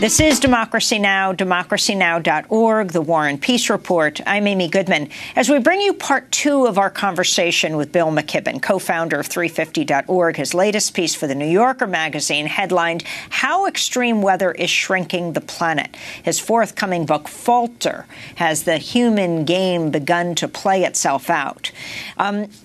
This is Democracy Now!, democracynow.org, The War and Peace Report. I'm Amy Goodman. As we bring you part two of our conversation with Bill McKibben, co-founder of 350.org, his latest piece for the New Yorker magazine headlined, How Extreme Weather is Shrinking the Planet. His forthcoming book, Falter, has the human game begun to play itself out.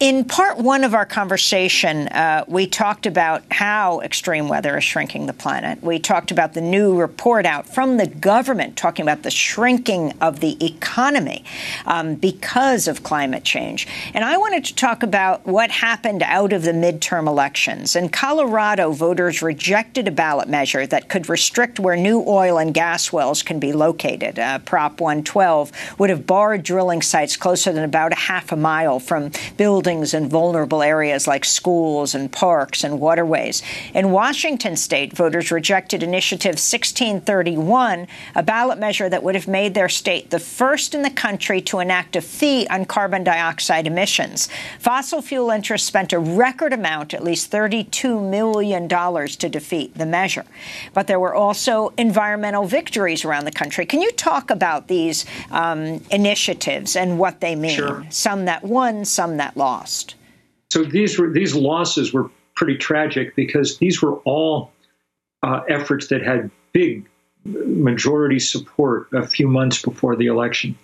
In part one of our conversation, we talked about how extreme weather is shrinking the planet. We talked about the new report out from the government talking about the shrinking of the economy because of climate change. And I wanted to talk about what happened out of the midterm elections. In Colorado, voters rejected a ballot measure that could restrict where new oil and gas wells can be located. Prop 112 would have barred drilling sites closer than about a half a mile from buildings in vulnerable areas like schools and parks and waterways. In Washington state, voters rejected Initiative 1631, a ballot measure that would have made their state the first in the country to enact a fee on carbon dioxide emissions. Fossil fuel interests spent a record amount, at least $32 million, to defeat the measure. But there were also environmental victories around the country. Can you talk about these initiatives and what they mean? Sure. Some that won, some that lost. So these losses were pretty tragic because these were all efforts that had big majority support a few months before the election.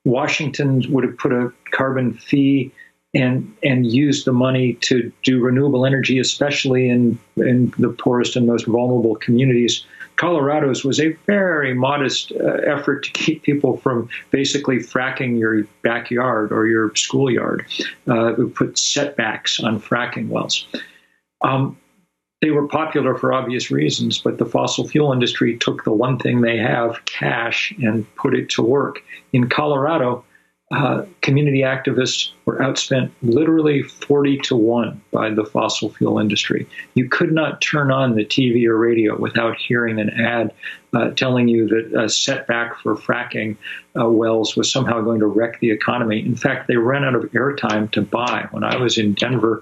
Washington would have put a carbon fee and used the money to do renewable energy, especially in the poorest and most vulnerable communities. Colorado's was a very modest effort to keep people from basically fracking your backyard or your schoolyard. We put setbacks on fracking wells. They were popular for obvious reasons, but the fossil fuel industry took the one thing they have, cash, and put it to work. In Colorado, community activists were outspent literally 40-1 by the fossil fuel industry. You could not turn on the TV or radio without hearing an ad telling you that a setback for fracking wells was somehow going to wreck the economy. In fact, they ran out of airtime to buy. When I was in Denver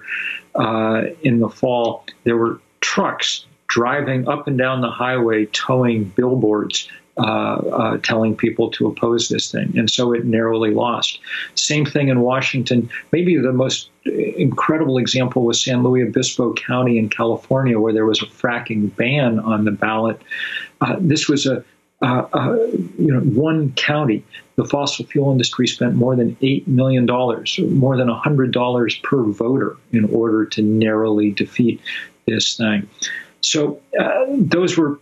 in the fall, there were trucks driving up and down the highway towing billboards telling people to oppose this thing. And so it narrowly lost. Same thing in Washington. Maybe the most incredible example was San Luis Obispo County in California, where there was a fracking ban on the ballot. This was one county. The fossil fuel industry spent more than $8 million, more than $100 per voter in order to narrowly defeat this thing. So those were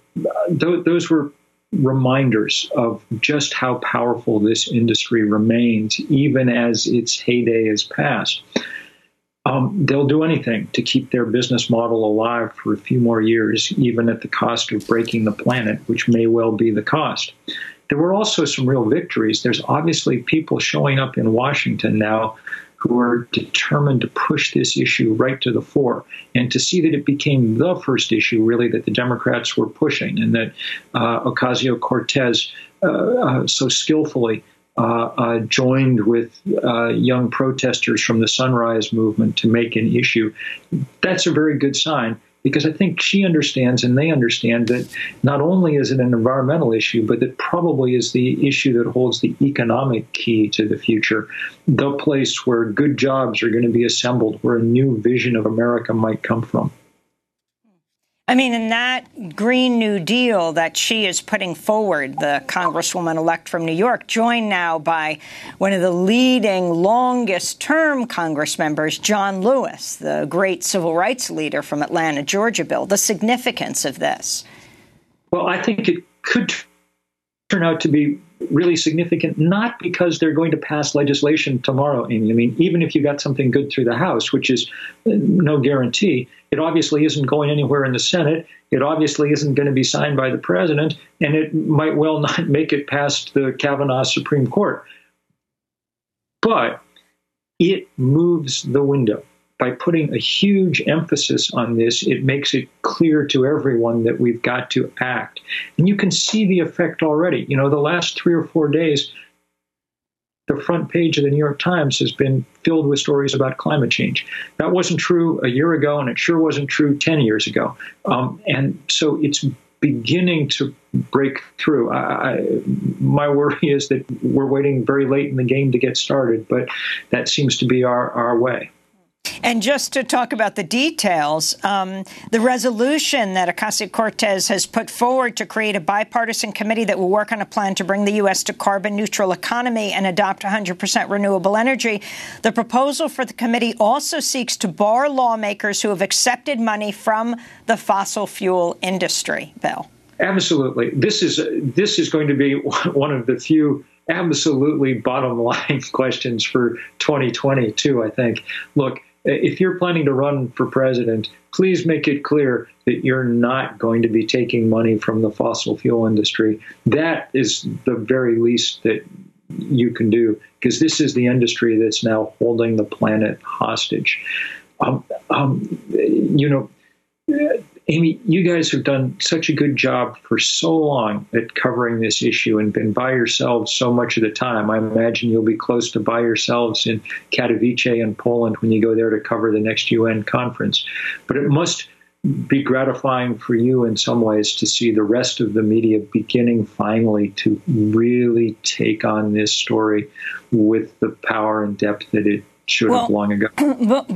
reminders of just how powerful this industry remains, even as its heyday is past. They'll do anything to keep their business model alive for a few more years, even at the cost of breaking the planet, which may well be the cost. There were also some real victories. There's obviously people showing up in Washington now who are determined to push this issue right to the fore, and to see that it became the first issue, really, that the Democrats were pushing, and that Ocasio-Cortez so skillfully joined with young protesters from the Sunrise Movement to make an issue. That's a very good sign, because I think she understands and they understand that not only is it an environmental issue, but that probably is the issue that holds the economic key to the future, the place where good jobs are going to be assembled, where a new vision of America might come from. I mean, in that Green New Deal that she is putting forward, the Congresswoman-elect from New York, joined now by one of the leading, longest-term Congress members, John Lewis, the great civil rights leader from Atlanta, Georgia. Bill, the significance of this? Well, I think it could turn out to be really significant, not because they're going to pass legislation tomorrow, Amy. I mean, even if you got something good through the House, which is no guarantee, it obviously isn't going anywhere in the Senate. It obviously isn't going to be signed by the president, and it might well not make it past the Kavanaugh Supreme Court. But it moves the window. By putting a huge emphasis on this, it makes it clear to everyone that we've got to act. And you can see the effect already. You know, the last 3 or 4 days, the front page of the New York Times has been filled with stories about climate change. That wasn't true a year ago, and it sure wasn't true 10 years ago. And so it's beginning to break through. My worry is that we're waiting very late in the game to get started, but that seems to be our way. And just to talk about the details, the resolution that Ocasio-Cortez has put forward to create a bipartisan committee that will work on a plan to bring the U.S. to carbon-neutral economy and adopt 100% renewable energy. The proposal for the committee also seeks to bar lawmakers who have accepted money from the fossil fuel industry. Bill. Absolutely. This is going to be one of the few absolutely bottom line questions for 2022, I think. Look, if you're planning to run for president, please make it clear that you're not going to be taking money from the fossil fuel industry. That is the very least that you can do, because this is the industry that's now holding the planet hostage. Amy, you guys have done such a good job for so long at covering this issue and been by yourselves so much of the time. I imagine you'll be close to by yourselves in Katowice in Poland when you go there to cover the next UN conference. But it must be gratifying for you in some ways to see the rest of the media beginning finally to really take on this story with the power and depth that it should have long ago.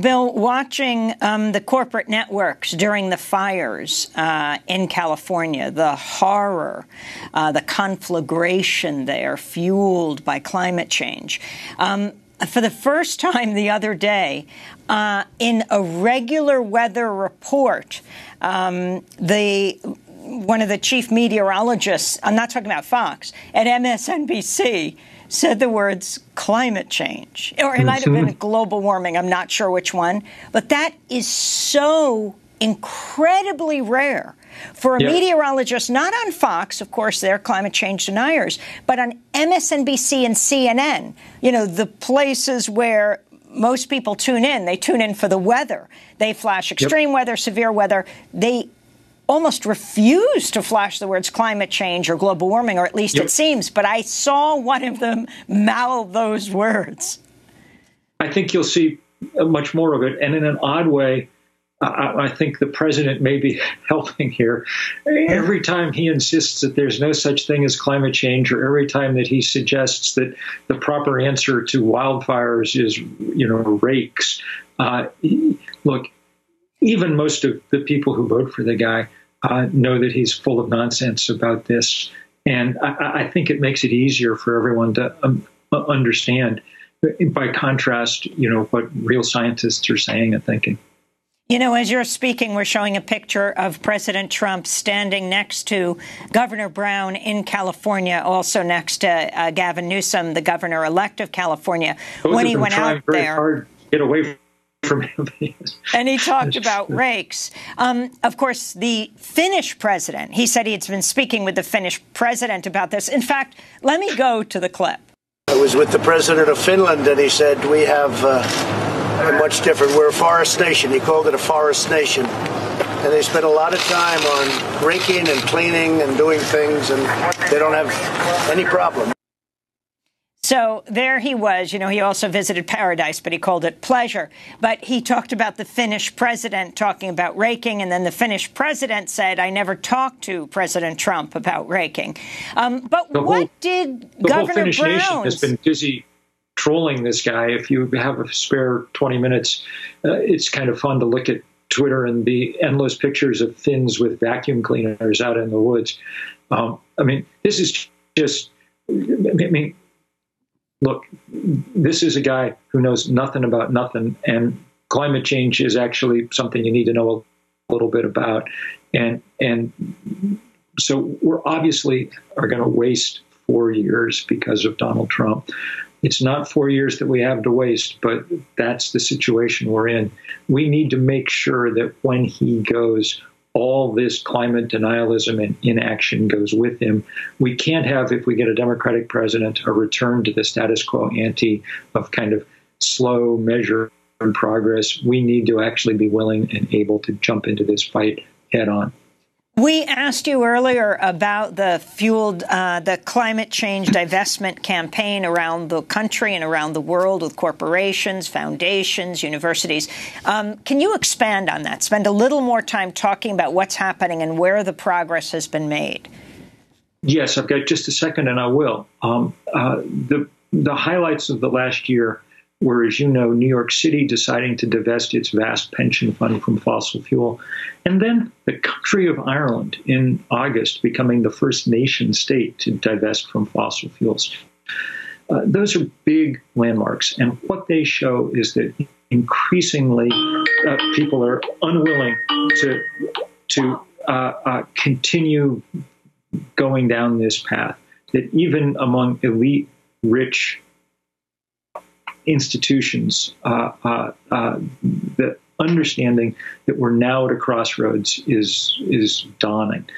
Bill, watching the corporate networks during the fires in California, the horror, the conflagration there fueled by climate change. For the first time the other day, in a regular weather report, one of the chief meteorologists, I'm not talking about Fox, at MSNBC, said the words climate change, or it might have been global warming. I'm not sure which one. But that is so incredibly rare for a meteorologist, not on Fox, of course, they're climate change deniers, but on MSNBC and CNN, the places where most people tune in. They tune in for the weather. They flash extreme weather, severe weather. They almost refuse to flash the words climate change or global warming, or at least it seems. But I saw one of them mouth those words. I think you'll see much more of it. And in an odd way, I think the president may be helping here. Every time he insists that there's no such thing as climate change, or every time that he suggests that the proper answer to wildfires is, rakes. Look, even most of the people who vote for the guy know that he's full of nonsense about this. And I think it makes it easier for everyone to understand, by contrast, what real scientists are saying and thinking. As you're speaking, we're showing a picture of President Trump standing next to Governor Brown in California, also next to Gavin Newsom, the governor-elect of California. When he went out there, hard to get away from him. And he talked about rakes. Of course, the Finnish president, he said he had been speaking with the Finnish president about this. In fact, let me go to the clip. I was with the president of Finland, and he said, we have a much different, we're a forest nation. He called it a forest nation. And they spend a lot of time on raking and cleaning and doing things, and they don't have any problem. So there he was. He also visited paradise, but he called it pleasure. But he talked about the Finnish president talking about raking, and then the Finnish president said, I never talked to President Trump about raking. But what did Governor Brown... The whole Finnish nation has been busy trolling this guy. If you have a spare 20 minutes, it's kind of fun to look at Twitter and the endless pictures of Finns with vacuum cleaners out in the woods. This is just... Look, this is a guy who knows nothing about nothing, and climate change is actually something you need to know a little bit about. And so we're obviously are going to waste 4 years because of Donald Trump. It's not 4 years that we have to waste, but that's the situation we're in. We need to make sure that when he goes, all this climate denialism and inaction goes with him. We can't have, if we get a Democratic president, a return to the status quo ante of kind of slow measure and progress. We need to actually be willing and able to jump into this fight head on. We asked you earlier about the climate change divestment campaign around the country and around the world with corporations, foundations, universities. Can you expand on that? Spend a little more time talking about what's happening and where the progress has been made. Yes, I've got just a second, and I will. The highlights of the last year were, as you know, New York City deciding to divest its vast pension fund from fossil fuel, and then the country of Ireland in August becoming the first nation state to divest from fossil fuels. Those are big landmarks, and what they show is that increasingly people are unwilling to continue going down this path, that even among elite, rich institutions, the understanding that we're now at a crossroads is dawning.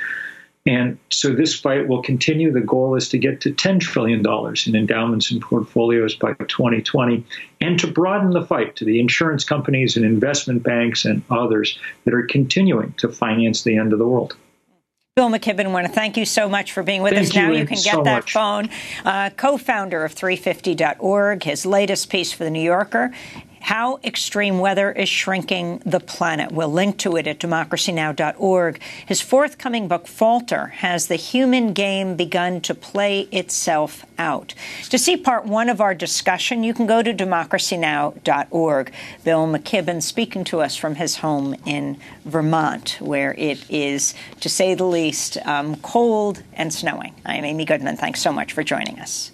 And so this fight will continue. The goal is to get to $10 trillion in endowments and portfolios by 2020, and to broaden the fight to the insurance companies and investment banks and others that are continuing to finance the end of the world. Bill McKibben, I want to thank you so much for being with us. Now you can get that phone. Co-founder of 350.org, his latest piece for The New Yorker, How Extreme Weather is Shrinking the Planet. We'll link to it at democracynow.org. His forthcoming book, Falter, has the human game begun to play itself out. To see part one of our discussion, you can go to democracynow.org. Bill McKibben speaking to us from his home in Vermont, where it is, to say the least, cold and snowing. I'm Amy Goodman. Thanks so much for joining us.